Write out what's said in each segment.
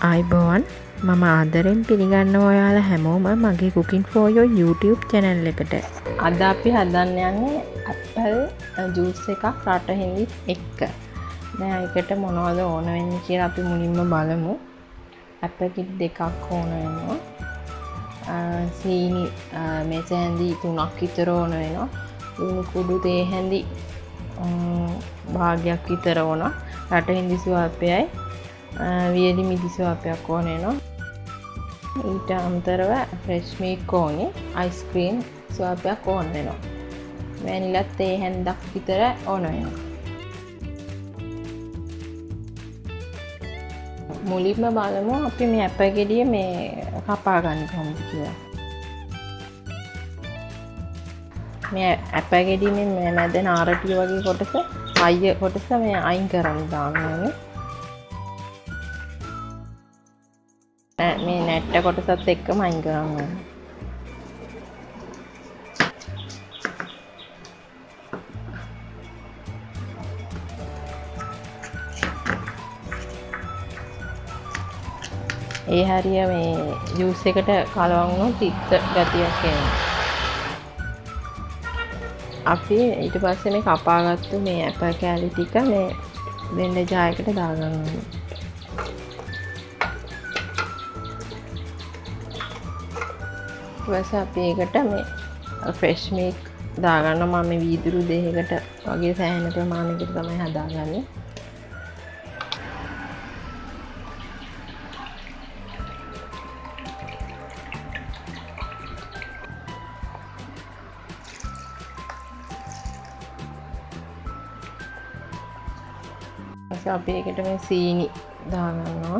ආයිබෝවන් මම ආදරෙන් පිළිගන්නවා ඔයාලා හැමෝම මගේ cooking for your YouTube channel එකට. අද අපි හදන්න යන්නේ ඇපල් ජූස් එකක් රටහිඳි එක්ක. දැන් ඒකට මොනවද ඕන වෙන්නේ කියලා අපි මුලින්ම බලමු. ඇපල් කිඩ් දෙකක් ඕන වෙනවා. සීනි මේස හැඳි 3ක් විතර ඕන වෙනවා. ලුණු කුඩු තේ හැඳි භාගයක් විතර ඕන. රටහිඳි සුවපයයි වියලි මිදි සුවපයක් ඕන වෙනවා. ඊට අමතරව ෆ්‍රෙෂ් මිල්ක් ඕනේ. අයිස්ක්‍රීම් සුවපයක් ඕන වෙනවා. වැනිලා තේ හැන්දක් විතර ඕන වෙනවා. මුලින්ම බලමු අපි මේ ඇපල් ගෙඩිය මේ කපා ගන්න කොහොමද කියලා. මේ ඇපල් ගෙඩිය මේ මැද නාරටිය වගේ කොටස අයිය කොටස මේ අයින් කරන්න දාන්න ඕනේ. මේ නැට්ට කොටසත් එක්කම අයින් කරන්න ඕනේ. ඒ හරිය මේ ජූස් එකට කලවම් වුණොත් තිත්ත ගතියක් එනවා. අපි ඊට පස්සේ මේ කපාගත්තු මේ ඇපල් කෑලි ටික මේ බ්ලෙන්ඩර් ජාර් එකට දාගන්න ඕනේ. ඊට අපි ඒකට මේ ෆ්‍රෙෂ් මිල්ක් දාගන්න. මම මේ වීදුරු දෙකකට වගේ සෑහෙන ප්‍රමාණයකට තමයි හදාගන්නේ. අපි ඒකට මේ සීනි දාගන්නවා.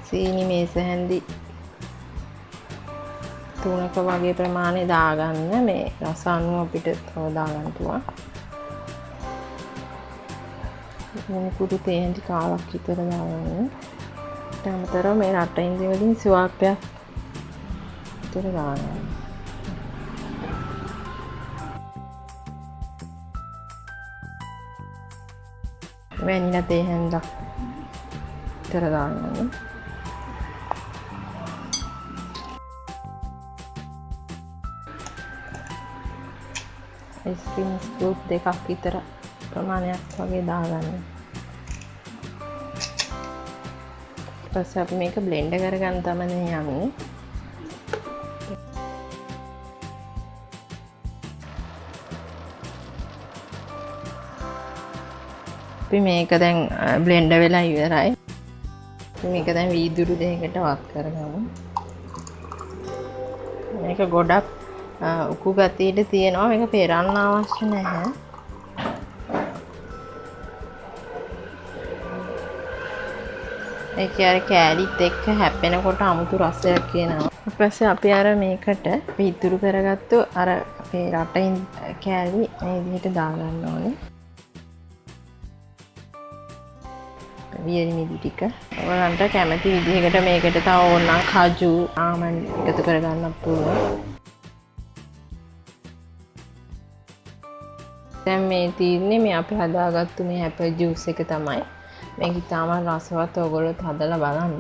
සීනි මේස හැඳි 3ක වගේ ප්‍රමාණය දාගන්න. මේ රස අනුව අපිට තව දාගන්න පුළුවන්. මේ කුඩු තේ හැඳි කාලක් විතර දාගන්න. ඊට අමතරව මේ රටඉඳි වලින් සුවපයක් විතර දාගන්න. වැනිලා තේ හැන්දක් විතර දාගන්න. අයිස්ක්‍රීම් ස්කූප් දෙකක් විතර ප්‍රමාණයක් වගේ දාගන්න. ඊට පස්සේ අපි මේක බ්ලෙන්ඩ් කරගන්න තමයි යන්නේ. අපි මේක දැන් බ්ලෙන්ඩ් වෙලා ඉවරයි. මේක දැන් වීදුරු දෙකකට වත් කරගමු. මේක ගොඩක් උකු ගතියට තියෙනවා. මේක පෙරන්න අවශ්‍ය නැහැ. ඒක කෑලිත් එක්ක හැපෙනකොට අමුතු රසයක් එනවා. ඊට පස්සේ අපි අර මේකට වීදුරු කරගත්තු අර අපේ රටින් කෑලි මේ විදිහට දාගන්න ඕනේ. වියලි මිදි ටික ඔයාලන්ට කැමති විදිහකට මේකට තව ඕනනම් කජු ආමන්ඩ් එකතු කරගන්නත් පුළුවන්. දැන් මේ තියෙන්නේ මේ අපි හදාගත්තු මේ ඇපල් ජූස් එක තමයි. මේක ඉතාම රසවත්. ඔයගොල්ලොත් හදලා බලන්න.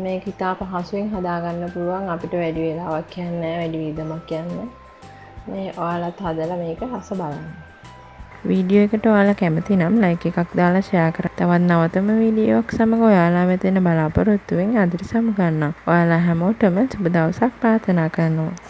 මේක ඉතා පහසුවෙන් හදාගන්න පුළුවන්. අපිට වැඩි වෙලාවක් යන්නේ නැහැ, වැඩි වියදමක් යන්නේ. මේ ඔයාලත් හදලා මේක රස බලන්න. වීඩියෝ එකට ඔයාලා කැමති නම් ලයික් එකක් දාලා ෂෙයා කරන්න. තවත් නවතම වීඩියෝවක් සමග ඔයාලා වෙත එන බලාපොරොත්තුවෙන් අදට සමු ගන්නවා. ඔයාලා හැමෝටම සුබ දවසක් ප්‍රාර්ථනා කරනවා.